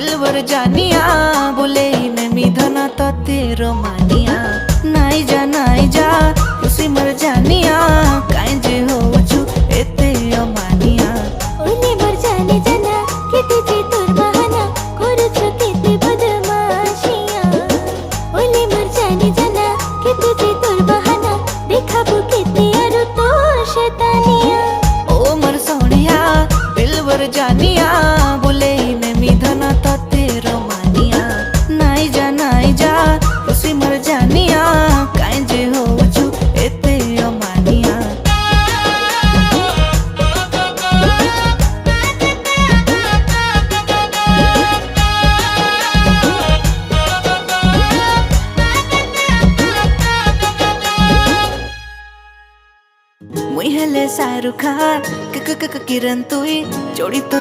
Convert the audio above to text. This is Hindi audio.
दिलवर जानिया बोले मैं मिधना तो तेरो मानिया नाई जा खुशी मर जानिया काई जे हो छु एते अमानिया ओले मर जाने जाना केते जे तोर बहाना करू छ केते बदमाशिया ओले मर जाने जाना केते जे तोर बहाना देखाबो केते आरो तो शैतानिया ओ मर सोनिया दिलवर जानिया बोले मैं मिधना तो तेरो मानिया नाई जा खुशी मर जानिया काई जे हो छु एते अमानिया मुई हेले शाहरुख खान किरण तुई जोड़ी तो